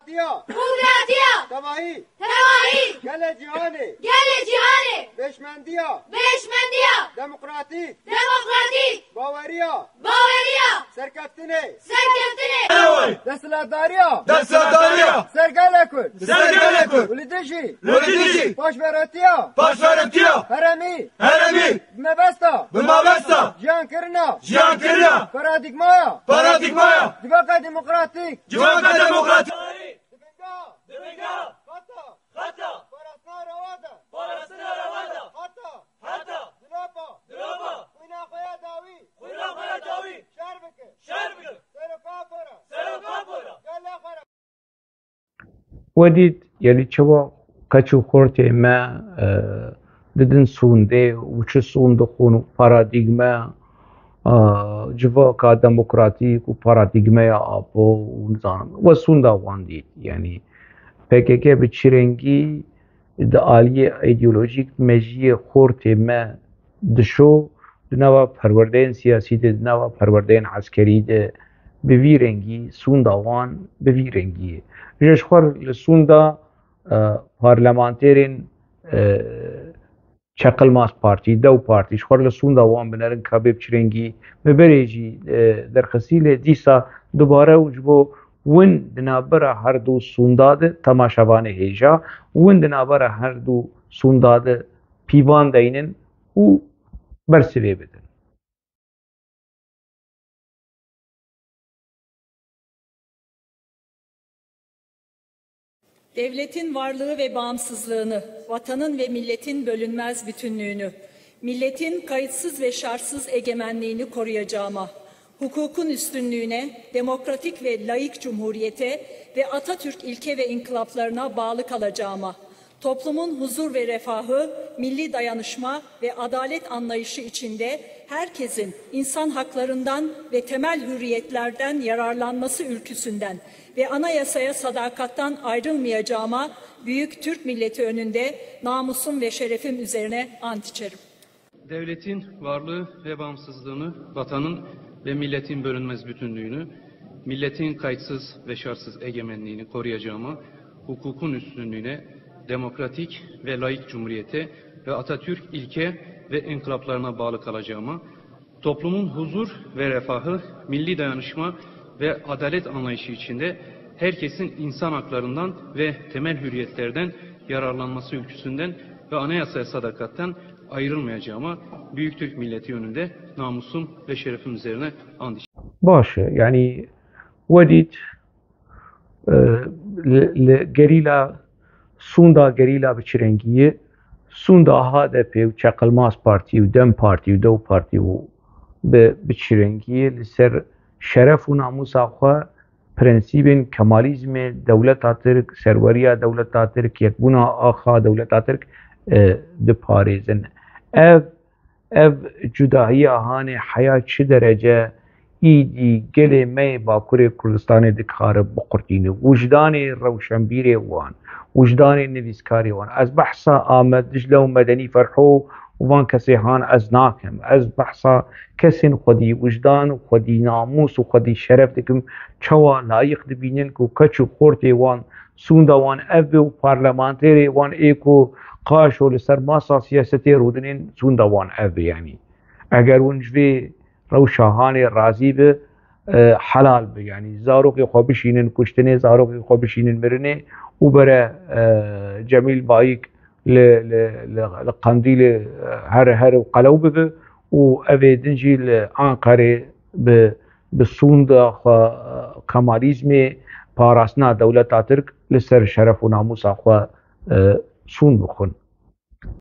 Demokratiya Tevahi Gele cihane Beşmendiya Demokratik Bavariya Serkeftine Destladariya Sergelekul Ulidişi Paşveretiya Heremi Mebesta Cihan Kirina Paradigmaya Divaka Demokratik Dibinga Hata Parasna Ravada Hata Dilapa Kuyna Khaya Dawi Şerbike Serokafora Gala Khara ودید یعنی چوا کچو خورته ما ددن سونده و چه سونده خونو پارادیگما جوا کا دموکراتیک و پارادیگما آپو و نظام و سونده واندید یعنی PKK به چرنگی دعالی ایدئولوژیک مجیه خورته ما دشو دنوا پروردین سیاسی دنوا پروردین عسکری ده به ویرنگی سونده وان به ویرنگی جشخور لسوندا پارلمانترین چقل ماس پارتی دو پارتی شخور لسوندا وان بنرن کابیب چرنگی ببریجی در خسیل دیسا دوباره وجبو ون دنابره هر دو سونداد تماشاوانه هیجا ون دنابره هر دو سونداد پیوان دینن و برسوی بدن Devletin varlığı ve bağımsızlığını, vatanın ve milletin bölünmez bütünlüğünü, milletin kayıtsız ve şartsız egemenliğini koruyacağıma, hukukun üstünlüğüne, demokratik ve laik cumhuriyete ve Atatürk ilke ve inkılaplarına bağlı kalacağıma, toplumun huzur ve refahı, milli dayanışma ve adalet anlayışı içinde herkesin insan haklarından ve temel hürriyetlerden yararlanması ülküsünden ve anayasaya sadakattan ayrılmayacağıma büyük Türk milleti önünde namusum ve şerefim üzerine ant içerim. Devletin varlığı ve bağımsızlığını, vatanın ve milletin bölünmez bütünlüğünü, milletin kayıtsız ve şartsız egemenliğini koruyacağıma, hukukun üstünlüğüne, demokratik ve laik cumhuriyete ve Atatürk ilke ve inkılaplarına bağlı kalacağıma, toplumun huzur ve refahı, milli dayanışma ve adalet anlayışı içinde herkesin insan haklarından ve temel hürriyetlerden yararlanması ülküsünden ve anayasaya sadakatten ayrılmayacağıma büyük Türk milleti önünde namusum ve şerefim üzerine and içerim. باشه یعنی ودید گریلا سوندا گریلا بچرنگیه سوندا HDP و چقلماس پارتی و دم پارتی و دو پارتی و بچرنگیه لسر شرف و ناموس آخوا پرنسیب کمالیزم دولت ترک سروریه دولت ترک یکبونا آخا دولت ترک دپاریزن ev cudایی آهان حیا چه درجه ایدی گلی می باکوری کردستان دکاره بقرتینه وجدان روشنبیر وان وجدان نویسکاری وان از بحثا آمد دجله و مدنی فرحو وان کسی هان از ناکم از بحثا کسی خودی وجدان و خودی ناموس و خودی شرف دکم چوا لایق دبینن که کچو خورتی وان سوندا وان اف و پارلمانتری وان ایکو قاشو لسر ماسا سیاستی رودنین سوندا وان اف یعنی اگر ونجوی روشاهان راضی به حلال به یعنی زاروقی خوابشینن کشتنه زاروقی خوابشینن مرنه و بره جمیل بایک لقندیل هر قلوب به و اوی دنجی لانقره به سوند کمالیزم پاراسنا دولت ترک لسر شرف و ناموس آخوا سوند بخون